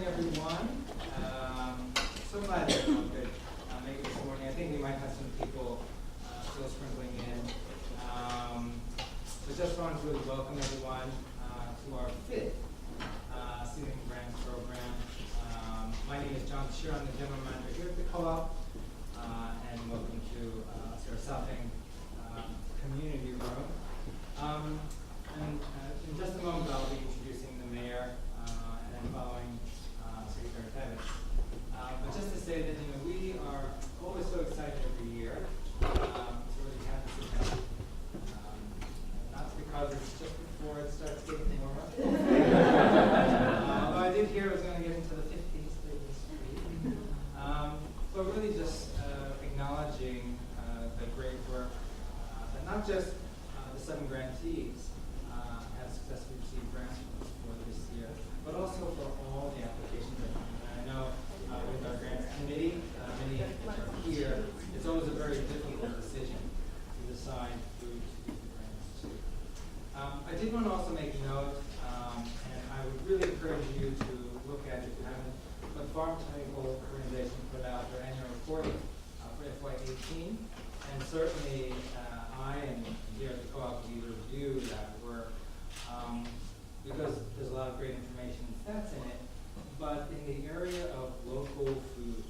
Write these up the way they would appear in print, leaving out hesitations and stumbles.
morning, everyone. So glad that everyone could make it this morning. I think we might have some people still sprinkling in. But just wanted to really welcome everyone to our 5th Seedling Grant Program. My name is John Shear. I'm the general manager here at the co-op. And welcome to our Southing community room. In just a moment, I'll be introducing the mayor and then following Secretary Tevis. But just to say that we are always so excited every year to really have this event. Not because it's just before it starts getting warmer. Although I did hear it was going to get into the 50s later this week. But really just acknowledging the great work that not just the 7 grantees have successfully received grants for this year, but also for all the applications that come in. I know with our grants committee, many which are here, it's always a very difficult decision to decide who to give the grants to. I did want to also make note, and I would really encourage you to look at it if you haven't, but Farm Technical Organization put out their annual report for FY18, and certainly I and here at the co-op we review that work because there's a lot of great information and stats in it, but in the area of local food,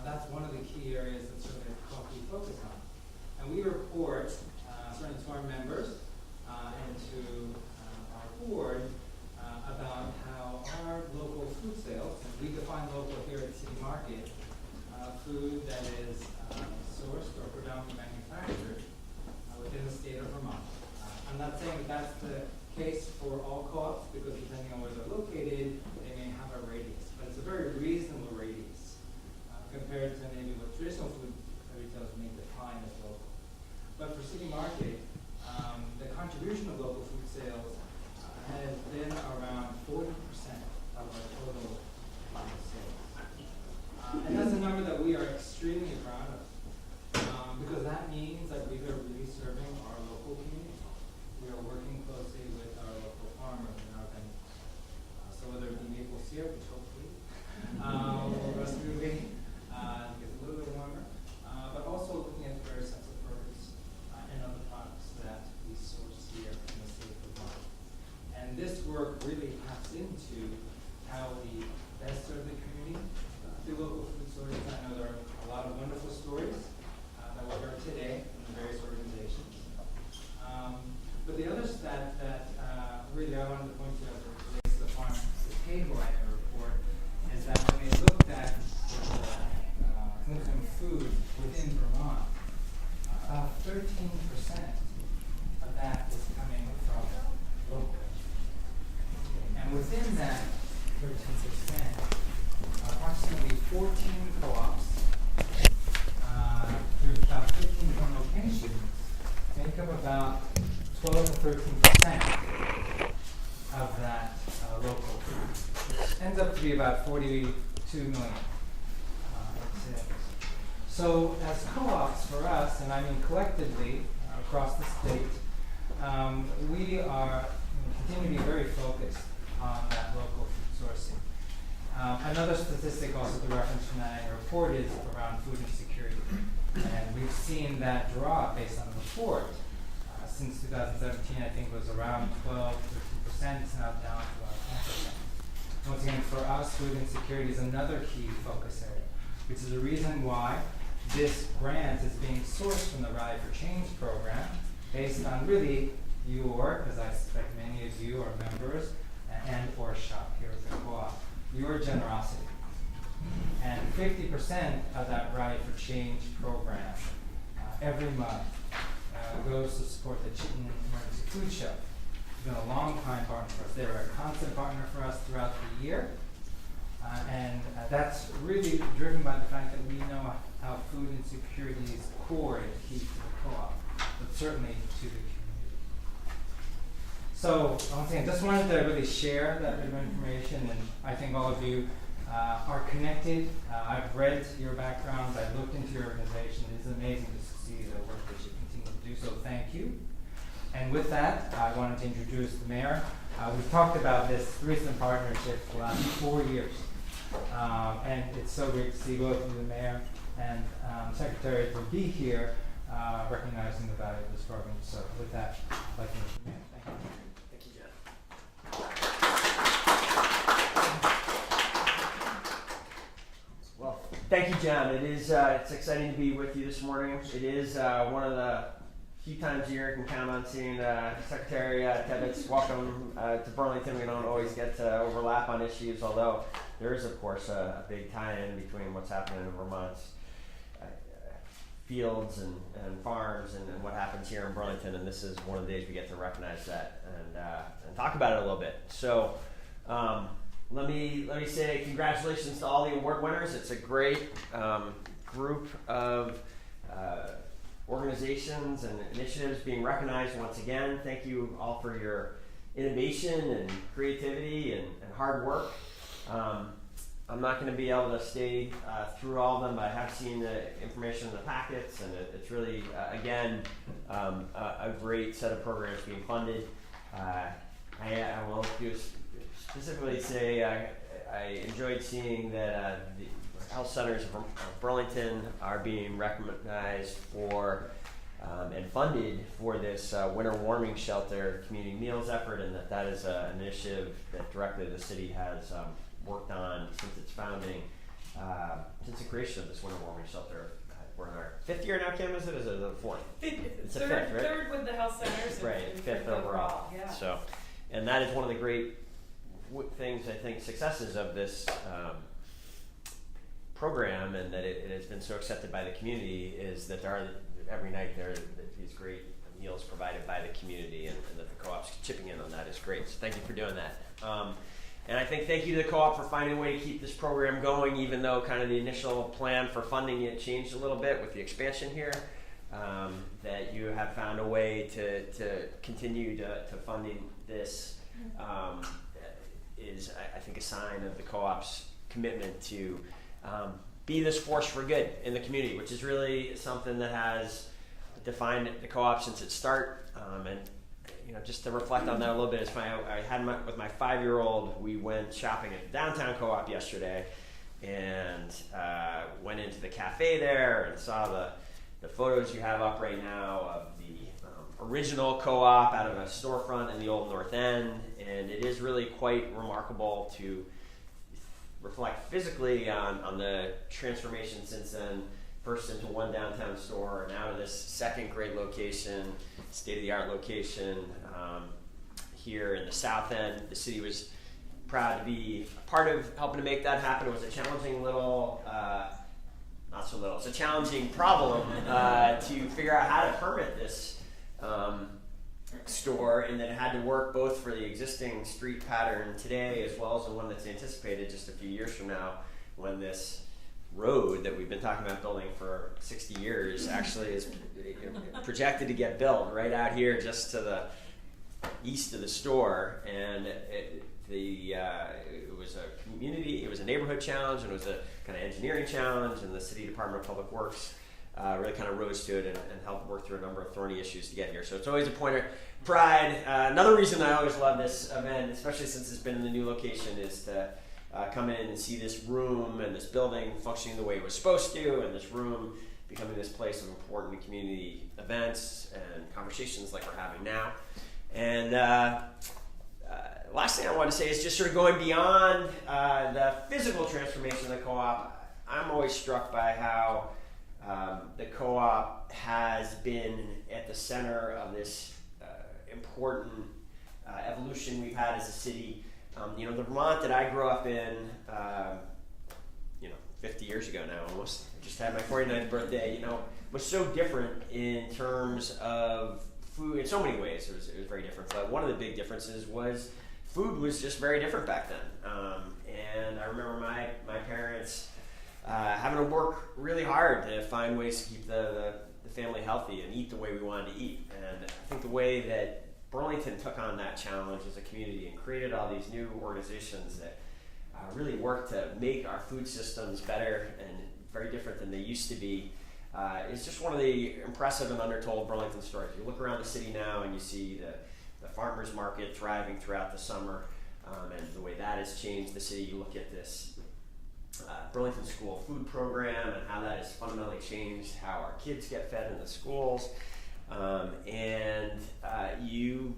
that's one of the key areas that certainly the co-op we focus on. And we report certainly to our members and to our board about how our local food sales, and we define local here at the City Market, food that is sourced or predominantly manufactured within the state of Vermont. I'm not saying that that's the case for all co-ops because depending on where they're located, they may have a radius, but it's a very reasonable radius compared to maybe what traditional food retailers may define as local. But for City Market, the contribution of local food sales has been around 40% of our total sales. And that's a number that we are extremely proud of because that means that we are really serving our local community. We are working closely with our local farmers and our vendors. So whether it be maple syrup, which hopefully will rest moving, gets a little bit warmer, but also looking at the various types of produce and other products that we source here in the state of Vermont. And this work really taps into how we best serve the community through local food sources. I know there are a lot of wonderful stories that we'll hear today from the various organizations. But the other stat that really I wanted to point to as it relates to the farm to table item report is that when they looked at gluten food within Vermont, about 13% of that is coming from local. And within that 13%, approximately 14 co-ops through about 15 different locations make up about 12 to 13% of that local food, which ends up to be about 42 million in sales. So as co-ops for us, and I mean collectively across the state, we are continue to be very focused on that local food sourcing. Another statistic also to reference from that annual report is around food insecurity. And we've seen that drop based on the report. Since 2017, I think it was around 12, 13%. It's now down to about 10%. Once again, for us, food insecurity is another key focus area, which is the reason why this grant is being sourced from the Rally for Change program based on really your, because I suspect many of you are members and or shop here at the co-op, your generosity. And 50% of that Rally for Change program every month goes to support the Chittenden Emergency Food Shelf. It's been a long time partner for us. They're a constant partner for us throughout the year. And that's really driven by the fact that we know how food insecurity is core and key to the co-op, but certainly to the community. So once again, just wanted to really share that bit of information, and I think all of you are connected. I've read your backgrounds, I've looked into your organization. It is amazing to see the work that you continue to do, so thank you. And with that, I wanted to introduce the mayor. We've talked about this recent partnership for the last 4 years. And it's so great to see both the mayor and secretary to be here recognizing the value of this program. So with that, I'd like to introduce the mayor. Thank you. Thank you, Jen. Well, thank you, John. It is it's exciting to be with you this morning. It is one of the few times a year you can count on seeing Secretary Tebbets. Welcome to Burlington. We don't always get to overlap on issues, although there is, of course, a big tie-in between what's happening in Vermont's fields and farms and what happens here in Burlington. And this is one of the days we get to recognize that and talk about it a little bit. So let me say congratulations to all the award winners. It's a great group of organizations and initiatives being recognized once again. Thank you all for your innovation and creativity and hard work. I'm not going to be able to stay through all of them, but I have seen the information in the packets, and it's really, again, a great set of programs being funded. I will specifically say I enjoyed seeing that the Health Centers of Burlington are being recognized for and funded for this winter warming shelter community meals effort, and that is an initiative that directly the city has worked on since its founding, since the creation of this winter warming shelter. We're in our 5th year now, Kim, is it? Is it the 4th? It's a 5th, right? Third with the Health Centers. Right, 5th overall. Yeah. So, and that is one of the great things, I think, successes of this program, and that it has been so accepted by the community, is that there are, every night there are these great meals provided by the community, and that the co-op's chipping in on that is great. So thank you for doing that. And I think thank you to the co-op for finding a way to keep this program going, even though kind of the initial plan for funding it changed a little bit with the expansion here. That you have found a way to continue to funding this is, I think, a sign of the co-op's commitment to be this force for good in the community, which is really something that has defined the co-op since its start. And just to reflect on that a little bit, it's funny. I had with my 5-year-old. We went shopping at the downtown co-op yesterday, and went into the cafe there and saw the photos you have up right now of the original co-op out of a storefront in the old North End, and it is really quite remarkable to reflect physically on the transformation since then. First into one downtown store, and now to this second great location, state-of-the-art location here in the South End. The city was proud to be a part of helping to make that happen. It was a challenging little, not so little, it's a challenging problem to figure out how to permit this store, and that it had to work both for the existing street pattern today as well as the one that's anticipated just a few years from now, when this road that we've been talking about building for 60 years actually is projected to get built right out here just to the east of the store. And it was a community, it was a neighborhood challenge, and it was a kind of engineering challenge, and the City Department of Public Works really kind of rose to it and helped work through a number of thorny issues to get here. So it's always a point of pride. Another reason I always love this event, especially since it's been in the new location, is to come in and see this room and this building functioning the way it was supposed to, and this room becoming this place of important community events and conversations like we're having now. And last thing I want to say is just sort of going beyond the physical transformation of the co-op. I'm always struck by how the co-op has been at the center of this important evolution we've had as a city. The Vermont that I grew up in, 50 years ago now almost, I just had my 49th birthday, was so different in terms of food in so many ways. It was very different. But one of the big differences was food was just very different back then. And I remember my parents having to work really hard to find ways to keep the family healthy and eat the way we wanted to eat. And I think the way that Burlington took on that challenge as a community and created all these new organizations that really work to make our food systems better and very different than they used to be, is just one of the impressive and undertold Burlington stories. You look around the city now and you see the farmers market thriving throughout the summer, and the way that has changed the city. You look at this Burlington School Food Program and how that has fundamentally changed how our kids get fed in the schools, and you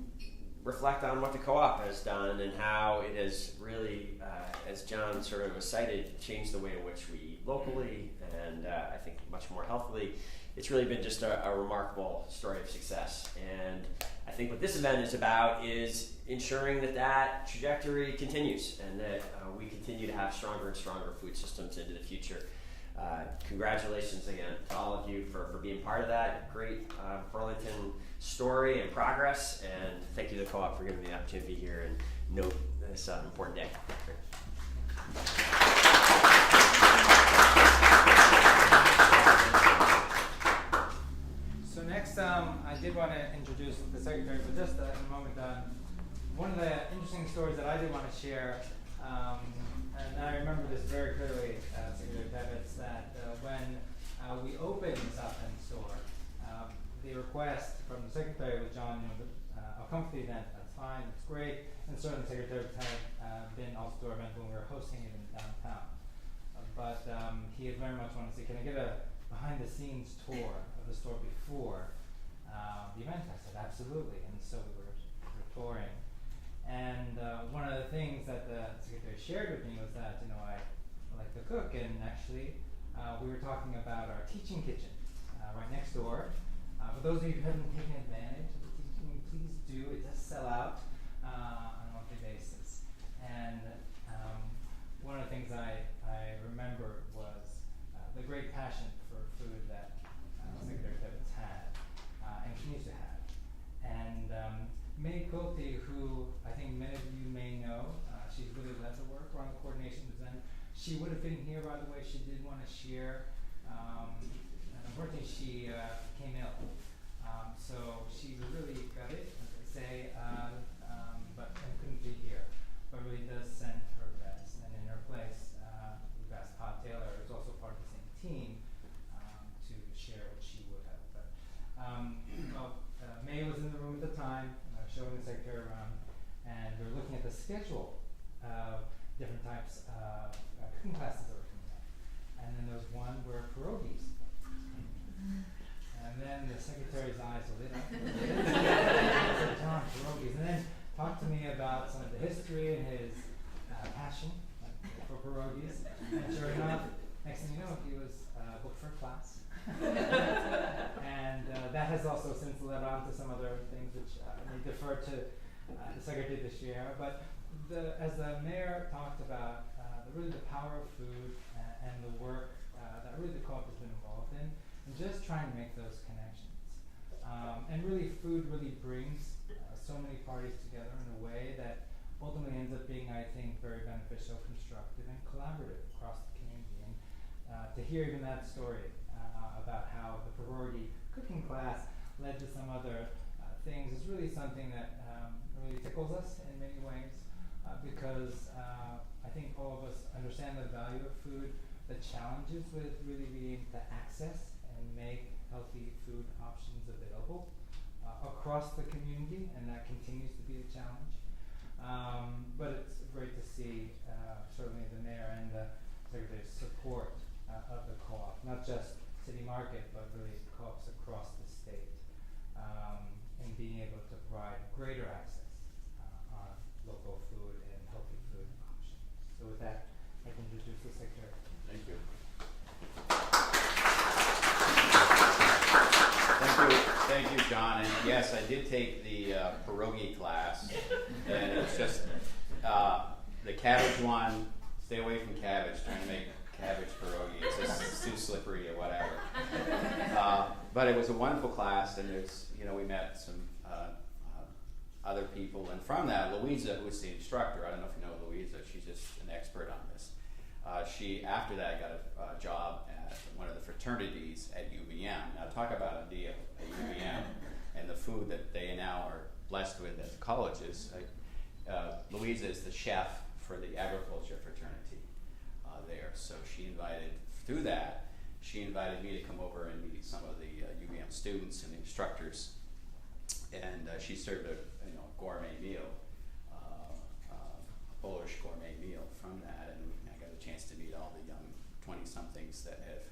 reflect on what the co-op has done and how it has really, as John sort of cited, changed the way in which we eat locally and I think much more healthily. It's really been just a remarkable story of success. And I think what this event is about is ensuring that that trajectory continues and that we continue to have stronger and stronger food systems into the future. Congratulations again to all of you for being part of that great Burlington story and progress, and thank you to the co-op for giving me the opportunity to be here and note this important day. So next, I did want to introduce the Secretary for just a moment. One of the interesting stories that I did want to share, and I remember this very clearly, Secretary Pevitz, that when we opened the South End store, the request from the Secretary was, John, I'll come to the event, that's fine, it's great, and certainly the Secretary had been also to our event when we were hosting it in downtown. But he had very much wanted to say, can I get a behind-the-scenes tour of the store before the event? I said, absolutely, and so we were touring. And one of the things that the Secretary shared with me was that, I like to cook, and actually we were talking about our teaching kitchen right next door. For those of you who haven't taken advantage of the teaching, please do. It does sell out on a monthly basis. And one of the things I remember was the great passion for food that Secretary Pevitz had and continues to have. And May Quilty, who I think many of you may know, she's really led the work around the coordination design. She would have been here, by the way. She did want to share. And unfortunately, she came ill. So she really got it, as they say, but couldn't be here. But really does send her best. And in her place, we've asked Todd Taylor, who's also part of the same team, to share what she would have. But May was in the room at the time, showing the Secretary around, and we were looking at the schedule of different types of cooking classes that were coming up. And then there was one where pierogies. And then the Secretary's eyes lit up. I said, John, pierogies. And then talked to me about some of the history and his passion for pierogies. And sure enough, next thing you know, he was booked for a class. And that has also since led on to some other things which we defer to the Secretary to share. But as the Mayor talked about, really the power of food and the work that really the co-op has been involved in, and just trying to make those connections. And really food really brings so many parties together in a way that ultimately ends up being, I think, very beneficial, constructive, and collaborative across the community. And to hear even that story about how the pierogi cooking class led to some other things is really something that really tickles us in many ways, because I think all of us understand the value of food, the challenges with really being able to access and make healthy food options available across the community, and that continues to be a challenge. But it's great to see certainly the Mayor and the Secretary's support of the co-op, not just City Market, but really co-ops across the state, and being able to provide greater access on local food and healthy food options. So with that, I can introduce the Secretary. Thank you. Thank you, John. And yes, I did take the pierogi class, and it's just the cabbage one. Stay away from cabbage. Trying to make cabbage pierogi, it's too slippery or whatever. But it was a wonderful class, and we met some other people, and from that, Louisa, who was the instructor, I don't know if you know Louisa, she's just an expert on this. She, after that, got a job at one of the fraternities at UVM. Now, talk about a deal at UVM and the food that they now are blessed with at the colleges. Louisa is the chef for the agriculture fraternity there. So she invited, through that, she invited me to come over and meet some of the UVM students and the instructors, and she served a gourmet meal, a Polish gourmet meal from that, and I got a chance to meet all the young 20-somethings that have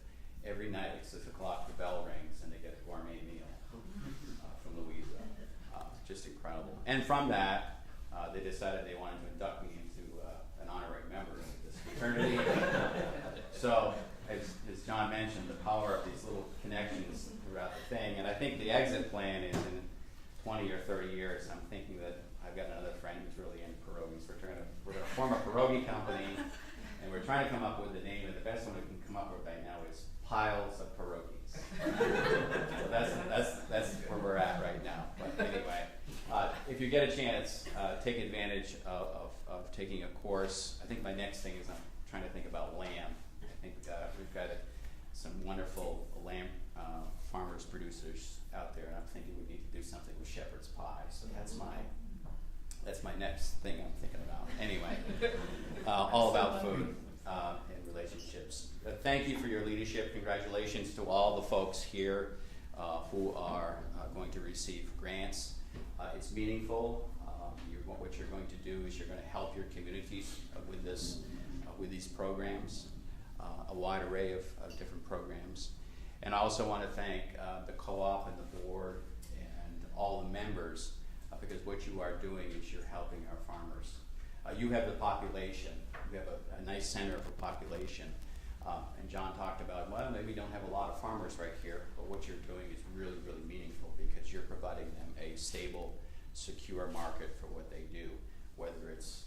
every night at 6 o'clock the bell rings and they get a gourmet meal from Louisa. Just incredible. And from that, they decided they wanted to induct me into an honorary member of this fraternity. So, as John mentioned, the power of these little connections throughout the thing. And I think the exit plan is in 20 or 30 years. I'm thinking that I've got another friend who's really into pierogies. We're going to form a pierogi company, and we're trying to come up with the name. And the best one we can come up with right now is Piles of Pierogies. So that's where we're at right now. But anyway, if you get a chance, take advantage of taking a course. I think my next thing is I'm trying to think about lamb. I think we've got some wonderful lamb farmers, producers out there, and I'm thinking we need to do something with shepherd's pie. So that's my next thing I'm thinking about. Anyway, all about food and relationships. Thank you for your leadership. Congratulations to all the folks here who are going to receive grants. It's meaningful. What you're going to do is you're going to help your communities with these programs, a wide array of different programs. And I also want to thank the co-op and the board and all the members because what you are doing is you're helping our farmers. You have the population. We have a nice center of a population. And John talked about, well, maybe we don't have a lot of farmers right here, but what you're doing is really, really meaningful because you're providing them a stable, secure market for what they do, whether it's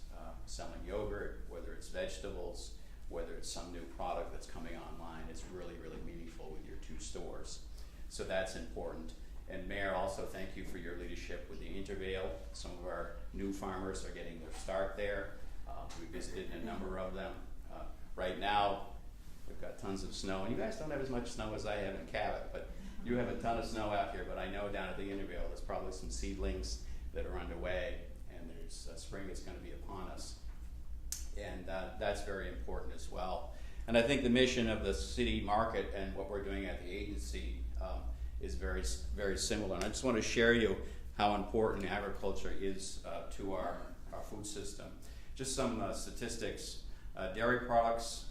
selling yogurt, whether it's vegetables, whether it's some new product that's coming online. It's really, really meaningful with your 2 stores. So that's important. And Mayor, also thank you for your leadership with the Intervale. Some of our new farmers are getting their start there. We visited a number of them. Right now, we've got tons of snow, and you guys don't have as much snow as I have in Cabot, but you have a ton of snow out here. But I know down at the Intervale, there's probably some seedlings that are underway, and there's spring is going to be upon us, and that's very important as well. And I think the mission of the city market and what we're doing at the agency is very, very similar. And I just want to share you how important agriculture is to our food system. Just some statistics. Dairy products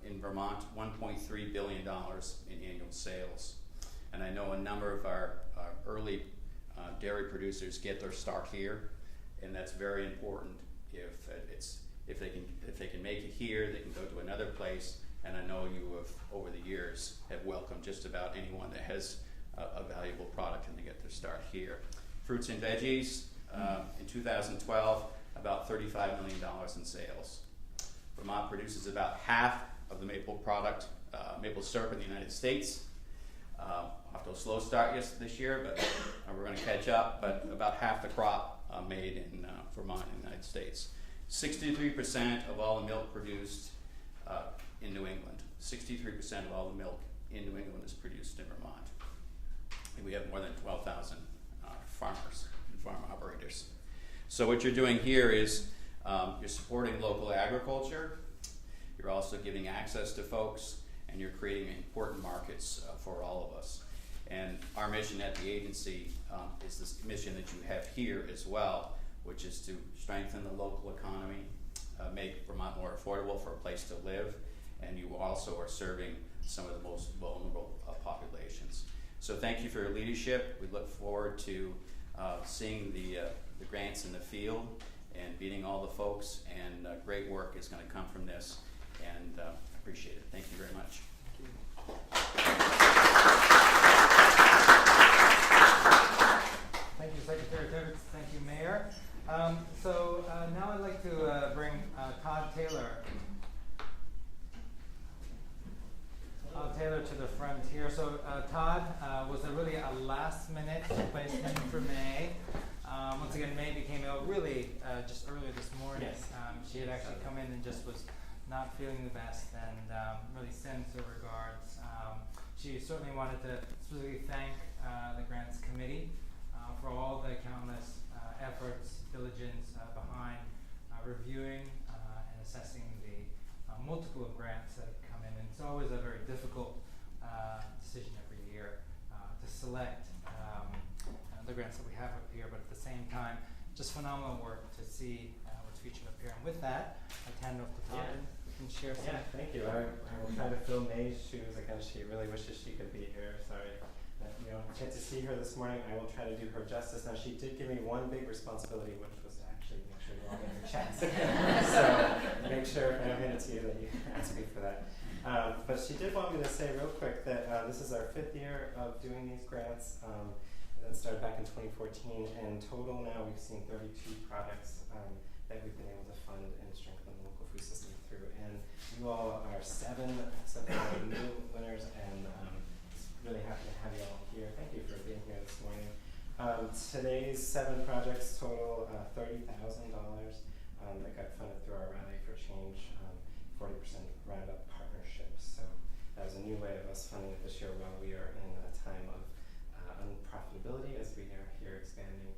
in Vermont, $1.3 billion in annual sales. And I know a number of our early dairy producers get their start here, and that's very important. If they can make it here, they can go to another place. And I know you have, over the years, have welcomed just about anyone that has a valuable product and they get their start here. Fruits and veggies, in 2012, about $35 million in sales. Vermont produces about half of the maple syrup in the United States. Off to a slow start this year, but we're going to catch up. But about half the crop made in Vermont in the United States. 63% of all the milk produced in New England. 63% of all the milk in New England is produced in Vermont. And we have more than 12,000 farmers and farm operators. So what you're doing here is you're supporting local agriculture. You're also giving access to folks, and you're creating important markets for all of us. And our mission at the agency is this mission that you have here as well, which is to strengthen the local economy, make Vermont more affordable for a place to live, and you also are serving some of the most vulnerable populations. So thank you for your leadership. We look forward to seeing the grants in the field and meeting all the folks, and great work is going to come from this, and appreciate it. Thank you very much. Thank you, Secretary Tibbetts. Thank you, Mayor. So now I'd like to bring Todd Taylor to the front here. So Todd was really a last-minute replacement for May. Once again, May became ill really just earlier this morning. Yes. She had actually come in and just was not feeling the best, and really sends her regards. She certainly wanted to specifically thank the Grants Committee for all the countless efforts, diligence behind reviewing and assessing the multiple grants that have come in. And it's always a very difficult other grants that we have up here, but at the same time, just phenomenal work to see what's featured up here. And with that, I hand off to Todd and we can share some. Yeah, thank you. I will try to fill May's shoes. Again, she really wishes she could be here. Sorry that you don't get to see her this morning. I will try to do her justice. Now, she did give me one big responsibility, which was to actually make sure you all get your checks. So make sure, and I'll hand it to you, that you ask me for that. But she did want me to say real quick that this is our 5th year of doing these grants. That started back in 2014, and in total now we've seen 32 projects that we've been able to fund and strengthen the local food system through. And you all are 7 new winners, and just really happy to have you all here. Thank you for being here this morning. Today's 7 projects total $30,000 that got funded through our Rally for Change 40% Roundup partnerships. So that was a new way of us funding it this year while we are in a time of unprofitability as we are here expanding,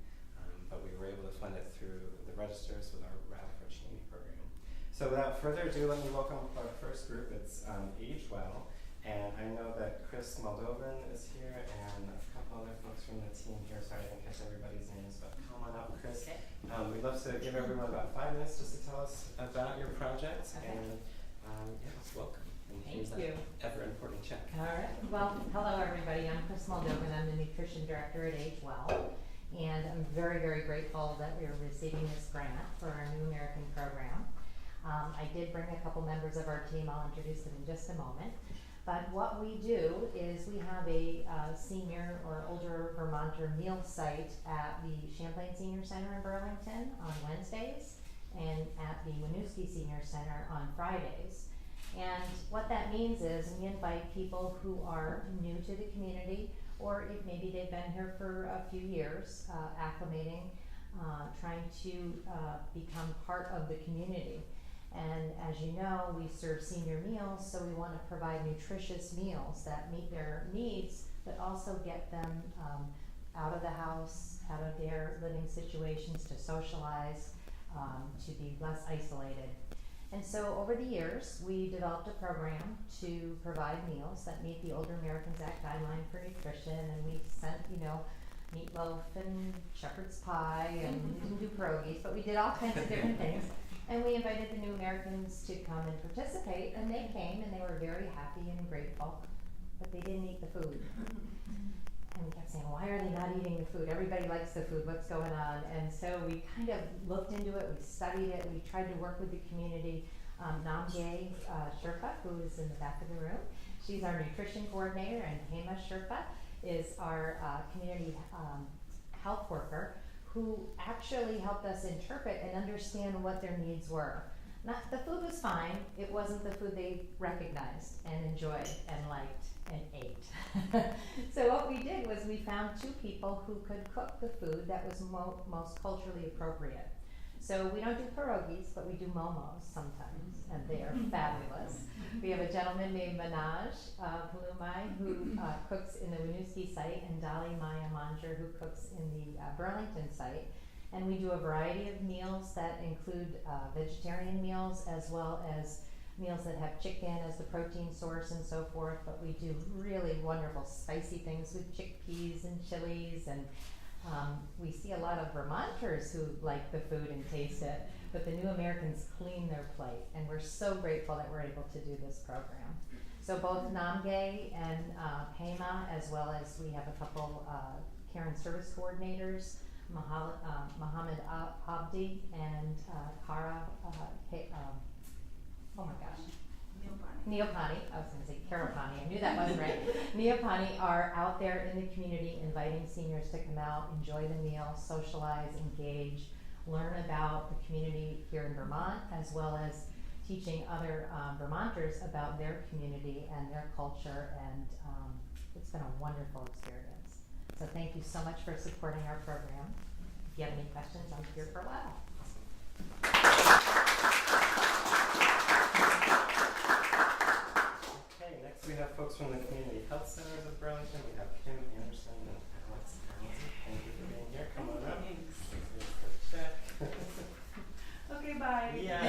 but we were able to fund it through the registers with our Rally for Change program. So without further ado, let me welcome our first group. It's Age Well, and I know that Chris Moldovan is here and a couple other folks from the team here. Sorry I didn't catch everybody's names, but come on up, Chris. Okay. We'd love to give everyone about 5 minutes just to tell us about your project. Okay. And yes, welcome. And Thank here's you. that ever important check. All right. Well, hello everybody. I'm Chris Moldovan. I'm the nutrition director at Age Well, and I'm very, very grateful that we're receiving this grant for our New American program. I did bring a couple members of our team. I'll introduce them in just a moment. But what we do is we have a senior or older Vermonter meal site at the Champlain Senior Center in Burlington on Wednesdays and at the Winooski Senior Center on Fridays. And what that means is we invite people who are new to the community, or if maybe they've been here for a few years, acclimating, trying to become part of the community. And as you know, we serve senior meals, so we want to provide nutritious meals that meet their needs, but also get them out of the house, out of their living situations, to socialize, to be less isolated. And so over the years, we developed a program to provide meals that meet the Older Americans Act guideline for nutrition, and we sent, meatloaf and shepherd's pie, and we didn't do pierogies, but we did all kinds of different things. And we invited the New Americans to come and participate, and they came, and they were very happy and grateful, but they didn't eat the food. And we kept saying, why are they not eating the food? Everybody likes the food, what's going on? And so we kind of looked into it, we studied it, we tried to work with the community. Namgye Sherpa, who is in the back of the room, she's our nutrition coordinator, and Hema Sherpa is our community health worker, who actually helped us interpret and understand what their needs were. The food was fine, it wasn't the food they recognized and enjoyed and liked and ate. So what we did was we found 2 people who could cook the food that was most culturally appropriate. So we don't do pierogies, but we do momos sometimes, and they are fabulous. We have a gentleman named Manaj Palumai who cooks in the Winooski site, and Dali Maya Manjar who cooks in the Burlington site. And we do a variety of meals that include vegetarian meals as well as meals that have chicken as the protein source and so forth. But we do really wonderful spicy things with chickpeas and chilies, and we see a lot of Vermonters who like the food and taste it, but the New Americans clean their plate, and we're so grateful that we're able to do this program. So both Namgye and Hema, as well as we have a couple care and service coordinators, Mohammed Abdi and Kara, oh my gosh. Neopani, I was going to say Karapani, I knew that wasn't right. Neopani are out there in the community inviting seniors to come out, enjoy the meal, socialize, engage, learn about the community here in Vermont, as well as teaching other Vermonters about their community and their culture, and it's been a wonderful experience. So thank you so much for supporting our program. If you have any questions, I'm here for a while. Okay, next we have folks from the Community Health Centers of Burlington. We have Kim Anderson and Alex Allen. Thank you for being here. Come on up. Thanks. Check. Okay, bye. Yeah.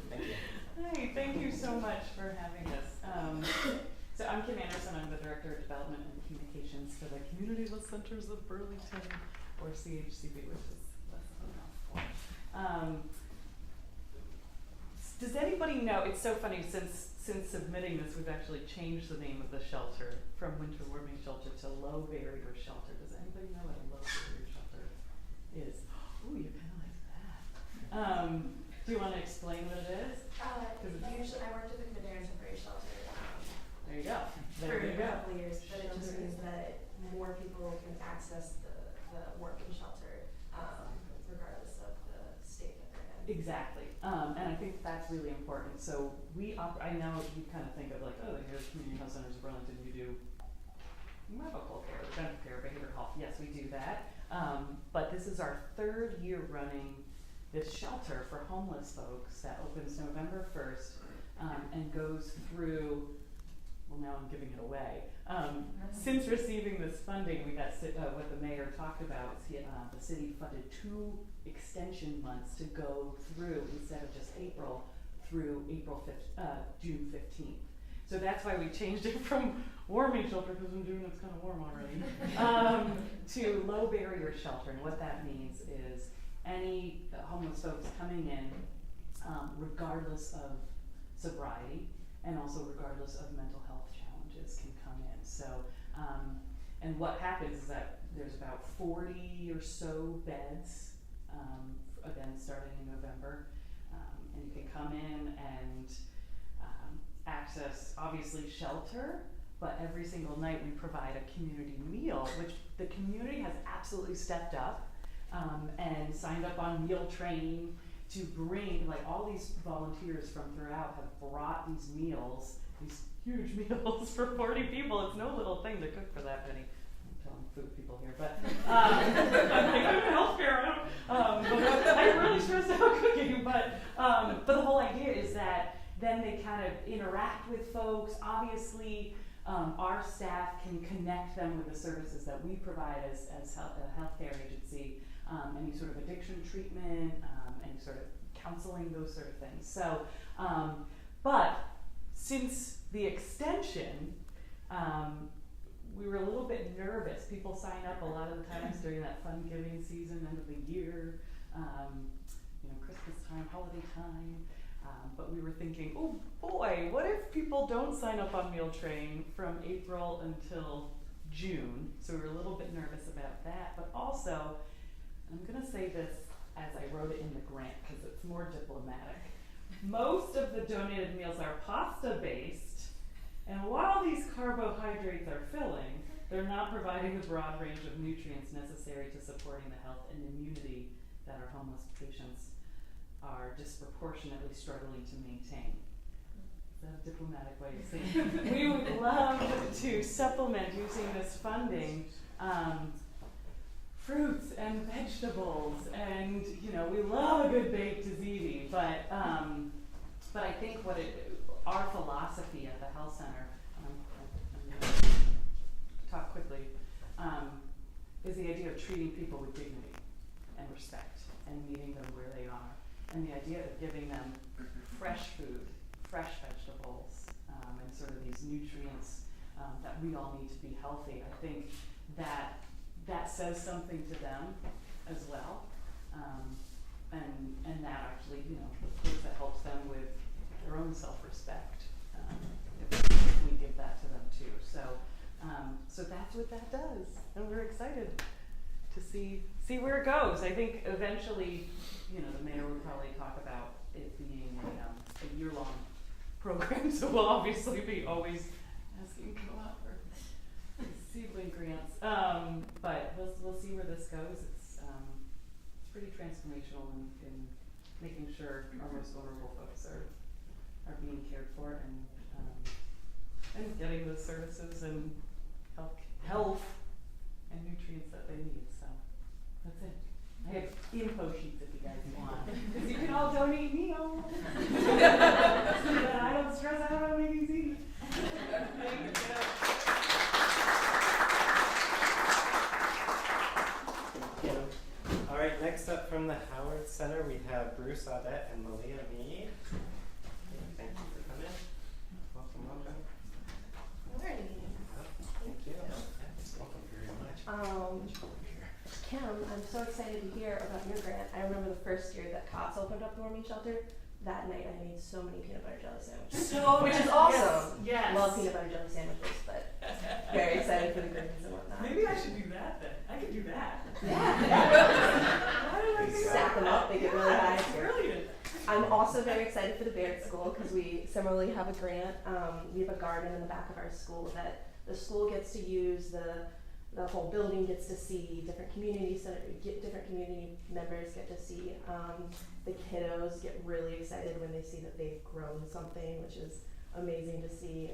Thank you. Hi, thank you so much for having us. So I'm Kim Anderson. I'm the Director of Development and Communications for the Community Health Centers of Burlington, or CHCB, which is less of a mouthful. Does anybody know, it's so funny, since submitting this, we've actually changed the name of the shelter from winter warming shelter to low barrier shelter. Does anybody know what a low barrier shelter is? Ooh, you kind of like that. Do you want to explain what it is? Usually I worked at the Community Temporary Shelter There you go. for There you a go. couple of years, but it just means that more people can access the working shelter regardless of the state that they're in. Exactly. And I think that's really important. So I know you kind of think of like, oh, here's Community Health Centers of Burlington, you do medical care, dental care, behavioral health. Yes, we do that. But this is our 3rd year running this shelter for homeless folks that opens November 1st and goes through, well, now I'm giving it away. Since receiving this funding, we got what the mayor talked about is the city funded 2 extension months to go through, instead of just April, through June 15th. So that's why we changed it from warming shelter, because in June it's kind of warm already, to low barrier shelter. And what that means is any homeless folks coming in, regardless of sobriety, and also regardless of mental health challenges, can come in. So, and what happens is that there's about 40 or so beds, again, starting in November, and you can come in and access, obviously, shelter, but every single night we provide a community meal, which the community has absolutely stepped up and signed up on Meal Train to bring, like, all these volunteers from throughout have brought these meals, these huge meals for 40 people. It's no little thing to cook for that many. I'm telling food people here, but I'm like, I'm in healthcare, I'm really stressed out cooking, but the whole idea is that then they kind of interact with folks. Obviously, our staff can connect them with the services that we provide as a healthcare agency, any sort of addiction treatment, any sort of counseling, those sort of things. So, but since the extension, we were a little bit nervous. People sign up a lot of the times during that fun giving season, end of the year, Christmas time, holiday time. But we were thinking, oh boy, what if people don't sign up on Meal Train from April until June? So we were a little bit nervous about that. But also, I'm going to say this as I wrote it in the grant because it's more diplomatic. Most of the donated meals are pasta-based, and while these carbohydrates are filling, they're not providing the broad range of nutrients necessary to supporting the health and immunity that our homeless patients are disproportionately struggling to maintain. Is that a diplomatic way of saying it? We would love to supplement using this funding fruits and vegetables, and we love a good baked ziti, but I think our philosophy at the health center, I'm going to talk quickly, is the idea of treating people with dignity and respect and meeting them where they are. And the idea of giving them fresh food, fresh vegetables, and sort of these nutrients that we all need to be healthy. I think that says something to them as well, and that actually, of course, that helps them with their own self-respect if we give that to them too. So that's what that does, and we're excited to see where it goes. I think eventually, the mayor will probably talk about it being a year-long program, so we'll obviously be always asking to go out for Seedling grants. But we'll see where this goes. It's pretty transformational in making sure our most vulnerable folks are being cared for and getting the services and health and nutrients that they need. So that's it. I have info sheets if you guys want, because you can all donate meals. So that I don't stress out about making ziti. Thank you. All right, next up from the Howard Center, we have Bruce Audette and Malia Mead. Thank you for coming. Welcome. Alrighty. Thank you. Welcome very much. Kim, I'm so excited to hear about your grant. I remember the first year that COTS opened up the warming shelter. That night I made so many peanut butter jelly sandwiches. Which is awesome. Yes. Love peanut butter jelly sandwiches, but very excited for the greens and whatnot. Maybe I should do that then. I could do that. Yeah. Why did I do Stack them up, they get really high. That's brilliant. I'm also very excited for the Barrett School because we similarly have a grant. We have a garden in the back of our school that the school gets to use. The whole building gets to see. Different community members get to see. The kiddos get really excited when they see that they've grown something, which is amazing to see.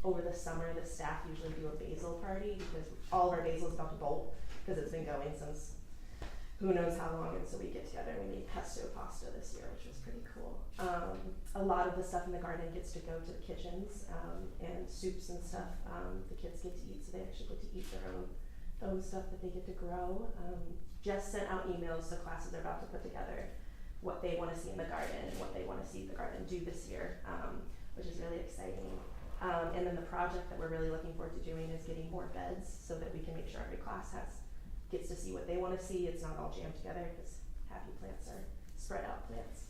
Over the summer, the staff usually do a basil party because all of our basil is about to bolt because it's been going since who knows how long, and so we get together and we made pesto pasta this year, which was pretty cool. A lot of the stuff in the garden gets to go to the kitchens, and soups and stuff the kids get to eat, so they actually get to eat their own stuff that they get to grow. Jess sent out emails to classes they're about to put together what they want to see in the garden and what they want to see the garden do this year, which is really exciting. And then the project that we're really looking forward to doing is getting more beds so that we can make sure every class gets to see what they want to see. It's not all jammed together because happy plants are spread out plants.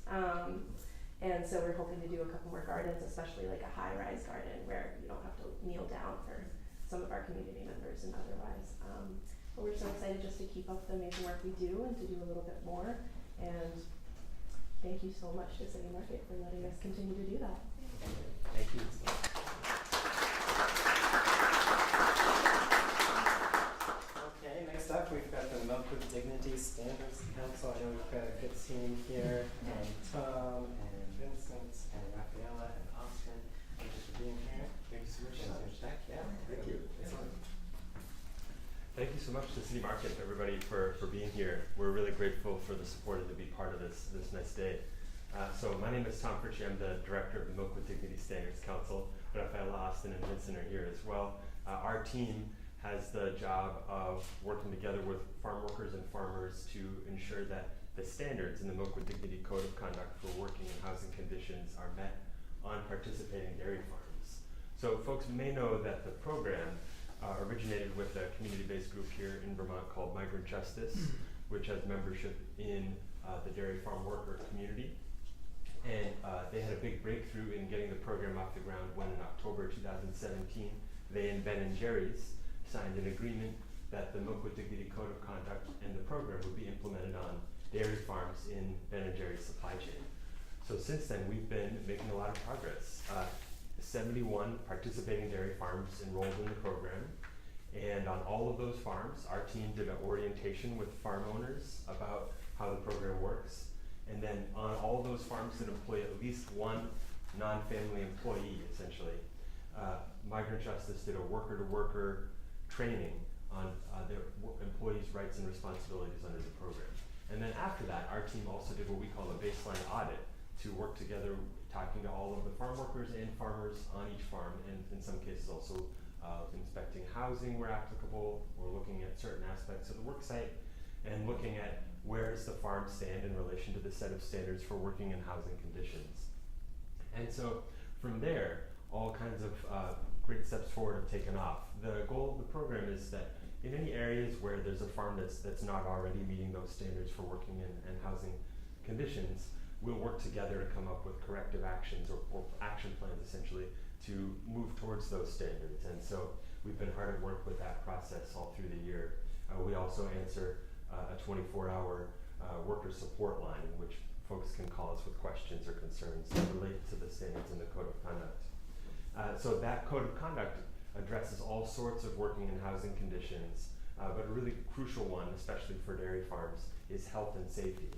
And so we're hoping to do a couple more gardens, especially like a high-rise garden where you don't have to kneel down for some of our community members and otherwise. But we're so excited just to keep up the amazing work we do and to do a little bit more. And thank you so much to City Market for letting us continue to do that. Thank you. Okay, next up we've got the Milk with Dignity Standards Council. I know we've got a good team here. Tom and Vincent and Rafaela and Austin. Thank you for being here. Thank you so much. Yeah, thank you. Thank you so much to City Market, everybody, for being here. We're really grateful for the support and to be part of this nice day. So my name is Tom Fritchie. I'm the director of the Milk with Dignity Standards Council. Rafaela, Austin, and Vincent are here as well. Our team has the job of working together with farm workers and farmers to ensure that the standards in the Milk with Dignity Code of Conduct for working and housing conditions are met on participating dairy farms. So folks may know that the program originated with a community-based group here in Vermont called Migrant Justice, which has membership in the dairy farm worker community. And they had a big breakthrough in getting the program off the ground when in October 2017, they and Ben and Jerry's signed an agreement that the Milk with Dignity Code of Conduct and the program would be implemented on dairy farms in Ben and Jerry's supply chain. So since then, we've been making a lot of progress. 71 participating dairy farms enrolled in the program. And on all of those farms, our team did an orientation with farm owners about how the program works. And then on all those farms that employ at least one non-family employee, essentially, Migrant Justice did a worker-to-worker training on their employees' rights and responsibilities under the program. And then after that, our team also did what we call a baseline audit to work together, talking to all of the farm workers and farmers on each farm, and in some cases also inspecting housing where applicable. We're looking at certain aspects of the work site and looking at where does the farm stand in relation to the set of standards for working and housing conditions. And so from there, all kinds of great steps forward have taken off. The goal of the program is that in any areas where there's a farm that's not already meeting those standards for working and housing conditions, we'll work together to come up with corrective actions or action plans essentially to move towards those standards. And so we've been hard at work with that process all through the year. We also answer a 24-hour worker support line in which folks can call us with questions or concerns that relate to the standards in the Code of Conduct. So that Code of Conduct addresses all sorts of working and housing conditions, but a really crucial one, especially for dairy farms, is health and safety.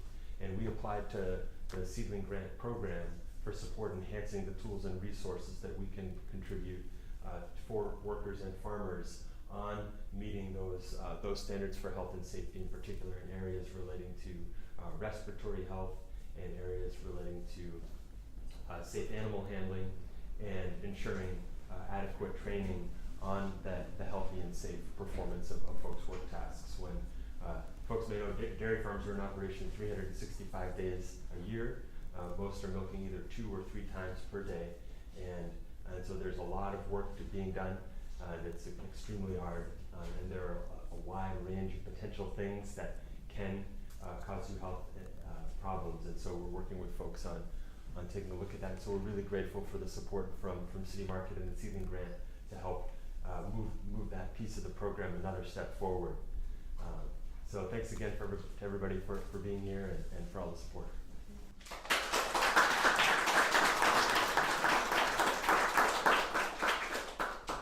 And we applied to the Seedling Grant Program for support enhancing the tools and resources that we can contribute for workers and farmers on meeting those standards for health and safety, in particular in areas relating to respiratory health and areas relating to safe animal handling and ensuring adequate training on the healthy and safe performance of folks' work tasks. When folks may know dairy farms are in operation 365 days a year. Most are milking either 2 or 3 times per day, and so there's a lot of work being done, and it's extremely hard. And there are a wide range of potential things that can cause you health problems. And so we're working with folks on taking a look at that. And so we're really grateful for the support from City Market and the Seedling Grant to help move that piece of the program another step forward. So thanks again to everybody for being here and for all the support.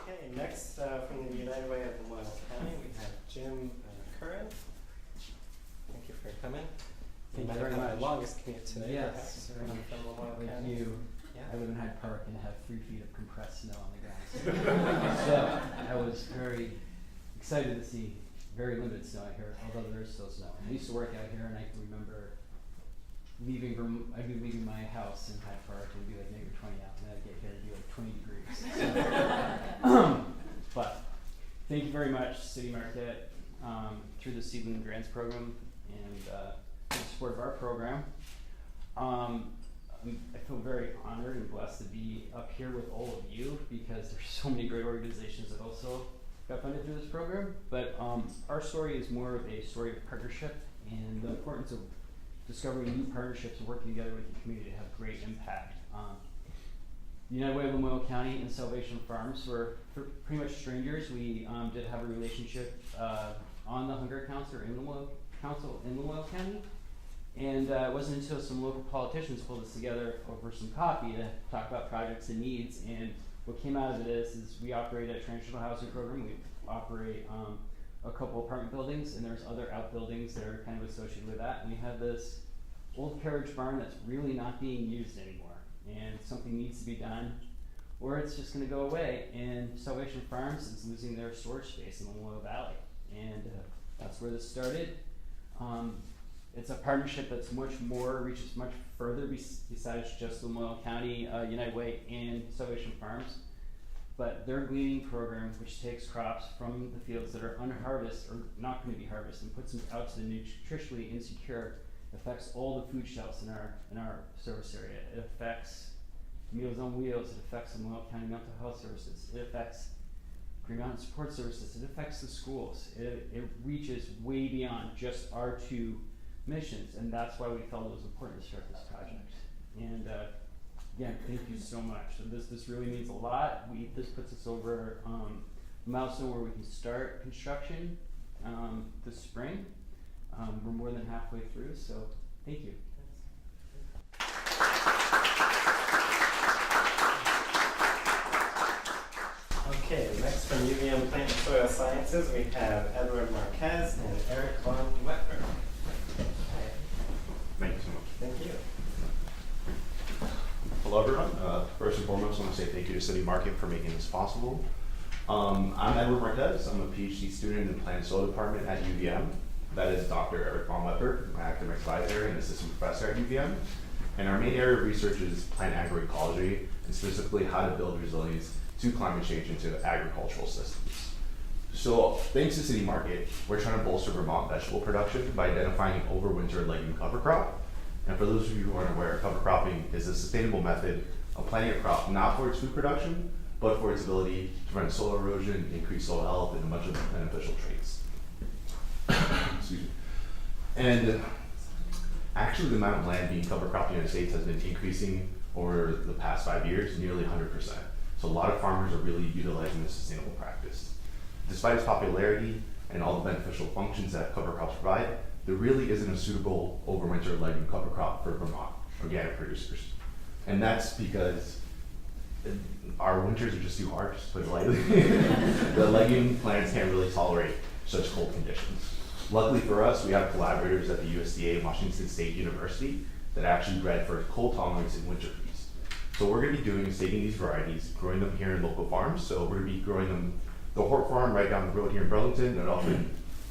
Okay, next from the United Way of Lamoille County, we have Jim Curran. Thank you for coming. Thank you might very have had much. the longest commute today, Yes, perhaps, very much. from Lamoille Like County. you, Yeah. I live in Hyde Park and have 3 feet of compressed snow on the ground. So I was very excited to see very limited snow out here, although there is still snow. I used to work out here, and I can remember I'd be leaving my house in Hyde Park and it'd be like -20 out, and then I'd get here and it'd be like 20 degrees. But thank you very much, City Market, through the Seedling Grants Program and the support of our program. I feel very honored and blessed to be up here with all of you because there's so many great organizations that also got funded through this program. But our story is more of a story of partnership and the importance of discovering new partnerships and working together with the community to have great impact. United Way of Lamoille County and Salvation Farms were pretty much strangers. We did have a relationship on the Hunger Council in Lamoille County. And it wasn't until some local politicians pulled us together over some coffee to talk about projects and needs. And what came out of it is we operate a transitional housing program. We operate a couple apartment buildings, and there's other outbuildings that are kind of associated with that. And we have this old carriage barn that's really not being used anymore. And something needs to be done, or it's just going to go away. And Salvation Farms is losing their storage space in the Lamoille Valley. And that's where this started. It's a partnership that's reaches much further besides just Lamoille County, United Way, and Salvation Farms. But their gleaning program, which takes crops from the fields that are unharvested or not going to be harvested and puts them out to the nutritionally insecure, affects all the food shelves in our service area. It affects Meals on Wheels. It affects the Lamoille County Mental Health Services. It affects Green Mountain Support Services. It affects the schools. It reaches way beyond just our 2 missions, and that's why we felt it was important to start this project. And again, thank you so much. So this really means a lot. This puts us over a milestone where we can start construction this spring. We're more than halfway through, so thank you. Okay, next from UVM Plant Soil Sciences, we have Edward Marquez and Eric von Wetberg. Thank you so much. Thank you. Hello, everyone. First and foremost, I want to say thank you to City Market for making this possible. I'm Edward Marquez. I'm a PhD student in the Plant Soil Department at UVM. That is Dr. Eric von Wetberg, my academic advisor and assistant professor at UVM. And our main area of research is plant agroecology, and specifically how to build resilience to climate change into agricultural systems. So thanks to City Market, we're trying to bolster Vermont vegetable production by identifying an overwinter legume cover crop. And for those of you who aren't aware, cover cropping is a sustainable method of planting a crop not for its food production, but for its ability to prevent soil erosion, increase soil health, and a bunch of beneficial traits. Excuse me. And actually the amount of land being cover cropped in the United States has been increasing over the past 5 years, nearly 100%. So a lot of farmers are really utilizing this sustainable practice. Despite its popularity and all the beneficial functions that cover crops provide, there really isn't a suitable overwinter legume cover crop for Vermont organic producers. And that's because our winters are just too harsh, to put it lightly. The legume plants can't really tolerate such cold conditions. Luckily for us, we have collaborators at the USDA and Washington State University that actually bred for cold tolerance in winter freeze. So what we're going to be doing is taking these varieties, growing them here in local farms. So we're going to be growing them the Hort Farm right down the road here in Burlington, and also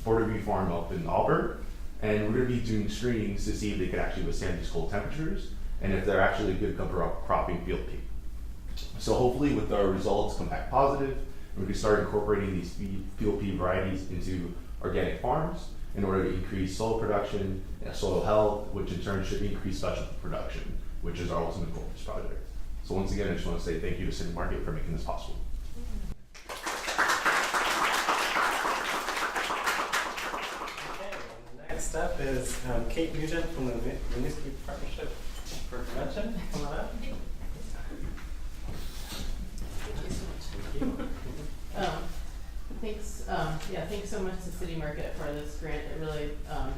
Borderview Farm up in Auburn. And we're going to be doing screenings to see if they can actually withstand these cold temperatures and if they're actually a good cover cropping field pea. So hopefully with our results come back positive, and we can start incorporating these field pea varieties into organic farms in order to increase soil production and soil health, which in turn should increase vegetable production, which is our ultimate goal of this project. So once again, I just want to say thank you to City Market for making this possible. up is Kate Nugent from the Winooski Partnership for Prevention. Come on up. Thanks so much to City Market for this grant. It really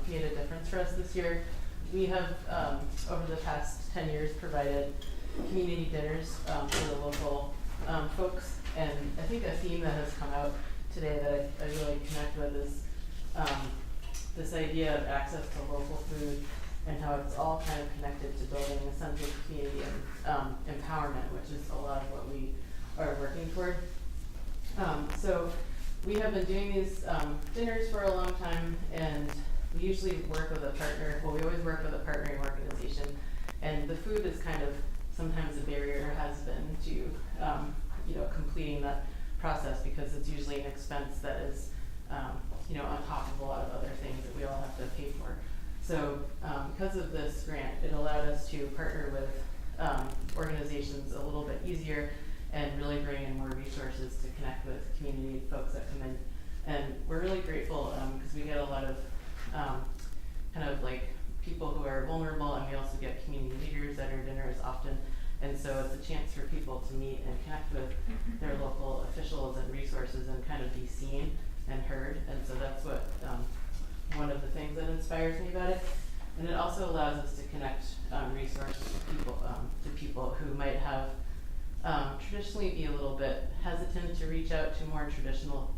made a difference for us this year. We have, over the past 10 years, provided community dinners for the local folks. And I think a theme that has come out today that I really connect with is this idea of access to local food and how it's all kind of connected to building a sense of community and empowerment, which is a lot of what we are working toward. So we have been doing these dinners for a long time, and we usually work with a partner. Well, we always work with a partnering organization, and the food is kind of sometimes a barrier, has been to completing that process, because it's usually an expense that is on top of a lot of other things that we all have to pay for. So because of this grant, it allowed us to partner with organizations a little bit easier and really bring in more resources to connect with community folks that come in. And we're really grateful because we get a lot of kind of like people who are vulnerable, and we also get community leaders at our dinners often. And so it's a chance for people to meet and connect with their local officials and resources and kind of be seen and heard. And so that's what one of the things that inspires me about it. And it also allows us to connect resources to people who might have traditionally be a little bit hesitant to reach out to more traditional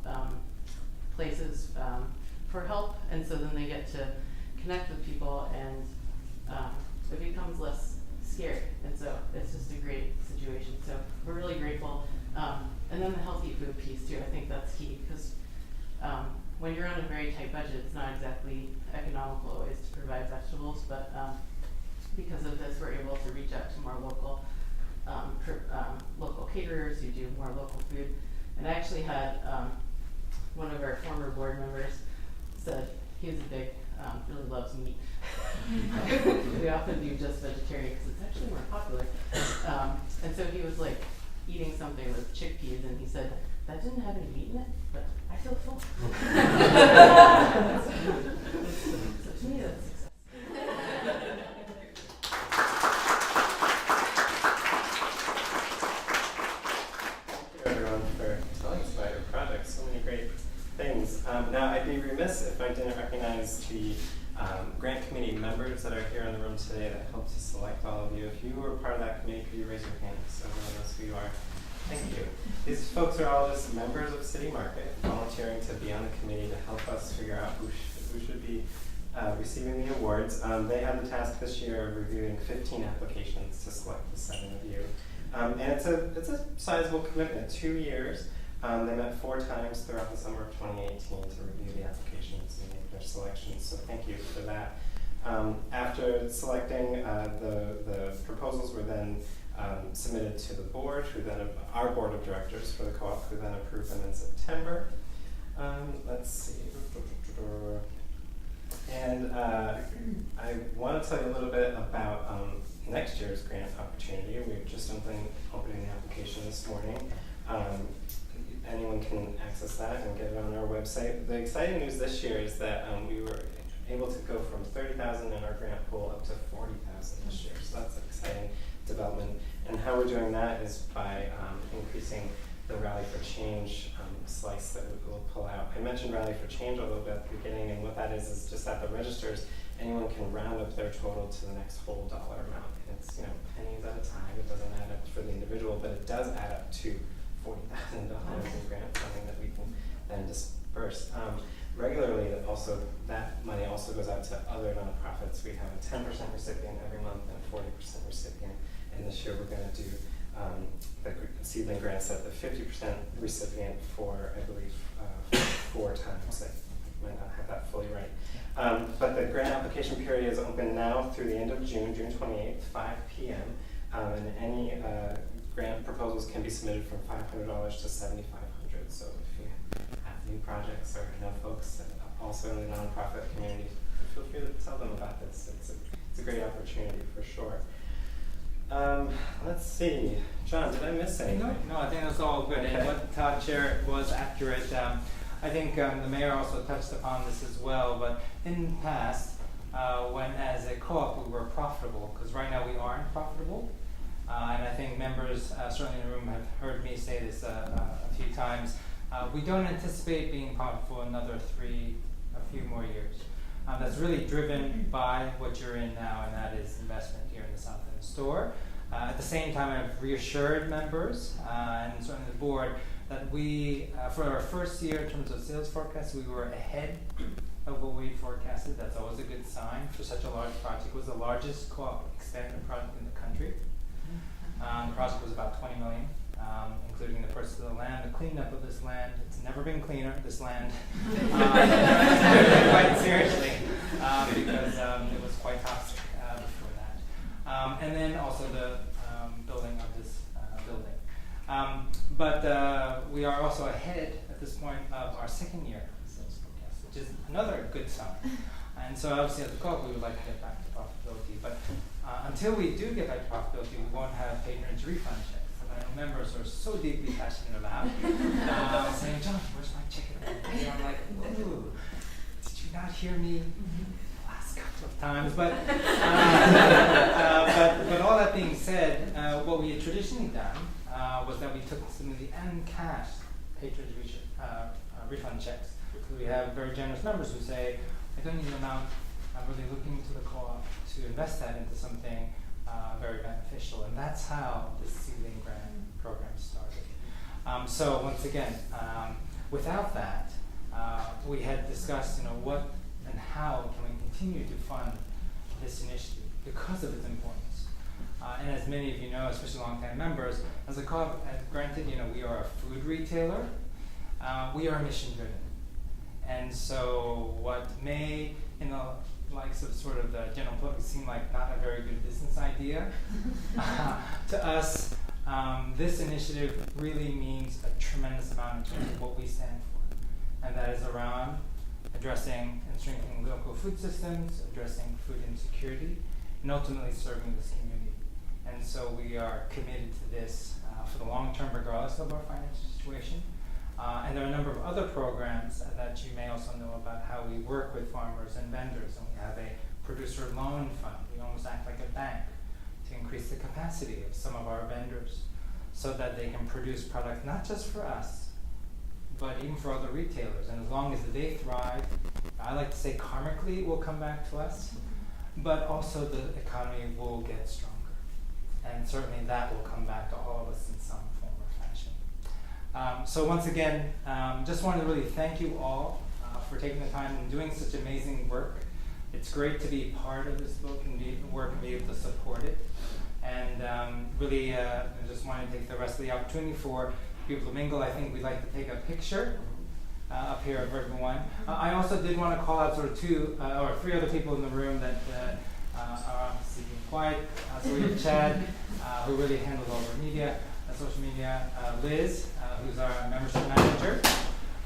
places for help. And so then they get to connect with people, and it becomes less scary. And so it's just a great situation. So we're really grateful. And then the healthy food piece too, I think that's key, because when you're on a very tight budget, it's not exactly economical always to provide vegetables, but because of this, we're able to reach out to more local local caterers who do more local food. And I actually had one of our former board members said he was a big, really loves meat. We often do just vegetarian because it's actually more popular. And so he was like eating something with chickpeas, and he said, that didn't have any meat in it, but I feel full. So to me, that's success. Thank you, everyone, for telling us about your project. So many great things. Now, I'd be remiss if I didn't recognize the grant committee members that are here in the room today that helped to select all of you. If you were part of that committee, could you raise your hands so everyone knows who you are? Thank you. These folks are all just members of City Market, volunteering to be on the committee to help us figure out who should be receiving the awards. They had the task this year of reviewing 15 applications to select the 7 of you. And it's a sizable commitment, 2 years. They met 4 times throughout the summer of 2018 to review the applications and make their selections, so thank you for that. After selecting, the proposals were then submitted to the board, our board of directors for the co-op, who then approved them in September. Let's see. And I want to tell you a little bit about next year's grant opportunity. We're just opening the application this morning. Anyone can access that and get it on our website. The exciting news this year is that we were able to go from $30,000 in our grant pool up to $40,000 this year. So that's an exciting development. And how we're doing that is by increasing the Rally for Change slice that we'll pull out. I mentioned Rally for Change a little bit at the beginning, and what that is just at the registers, anyone can round up their total to the next whole dollar amount. And it's pennies at a time. It doesn't add up for the individual, but it does add up to $40,000 in grant funding that we can then disperse. Regularly, that money also goes out to other nonprofits. We have a 10% recipient every month and a 40% recipient. And this year we're going to do the Seedling Grants at the 50% recipient for, I believe, 4 times. I might not have that fully right. But the grant application period is open now through the end of June 28th, 5 p.m. And any grant proposals can be submitted from $500 to $7,500. So if you have new projects or know folks that also in the nonprofit community, feel free to tell them about this. It's a great opportunity for sure. Let's see. John, did I miss anything? No, I think that's all good. Okay. And what Todd shared was accurate. I think the mayor also touched upon this as well, but in the past, when as a co-op we were profitable, because right now we aren't profitable, and I think members certainly in the room have heard me say this a few times, we don't anticipate being profitable another a few more years. That's really driven by what you're in now, and that is investment here in the South End store. At the same time, I've reassured members and certainly the board that we, for our first year in terms of sales forecast, we were ahead of what we forecasted. That's always a good sign for such a large project. It was the largest co-op expanded project in the country. The project was about $20 million, including the purchase of the land, the cleanup of this land. It's never been cleaner, this land. Quite seriously, because it was quite toxic before that. And then also the building of this building. But we are also ahead at this point of our second year sales forecast, which is another good sign. And so obviously as a co-op we would like to get back to profitability. But until we do get back to profitability, we won't have patronage refund checks. And I know members are so deeply passionate about saying, John, where's my check? And I'm like, ooh, did you not hear me last couple of times? But but all that being said, what we had traditionally done was that we took some of the cash patronage refund checks. So we have very generous members who say, I don't need an amount, I'm really looking to the co-op to invest that into something very beneficial. And that's how the Seedling Grant Program started. So once again, without that, we had discussed, what and how can we continue to fund this initiative because of its importance. And as many of you know, especially longtime members, as a co-op, granted, we are a food retailer, we are mission driven. And so what may, in the likes of sort of the general public, seem like not a very good business idea, to us, this initiative really means a tremendous amount in terms of what we stand for. And that is around addressing and strengthening local food systems, addressing food insecurity, and ultimately serving this community. And so we are committed to this for the long term, regardless of our financial situation. And there are a number of other programs that you may also know about how we work with farmers and vendors. And we have a producer loan fund. We almost act like a bank to increase the capacity of some of our vendors so that they can produce product not just for us, but even for other retailers. And as long as they thrive, I like to say karmically it will come back to us, but also the economy will get stronger. And certainly that will come back to all of us in some form or fashion. So once again, just wanted to really thank you all for taking the time and doing such amazing work. It's great to be part of this work and be able to support it. And really I just wanted to take the rest of the opportunity for people to mingle. I think we'd like to take a picture up here of everyone. I also did want to call out sort of 2 or 3 other people in the room that are obviously being quiet. So we have Chad, who really handles all our media, social media, Liz, who's our membership manager,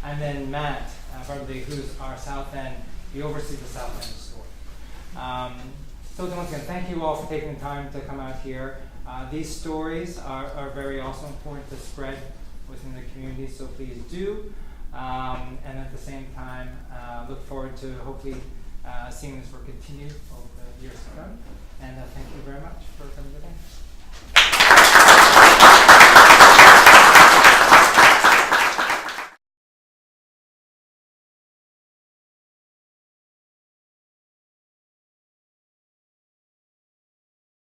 and then Matt Bartley, who's our South End, he oversees the South End store. So once again, thank you all for taking the time to come out here. These stories are very also important to spread within the community, so please do. And at the same time, look forward to hopefully seeing this work continue over the years to come. And thank you very much for coming today.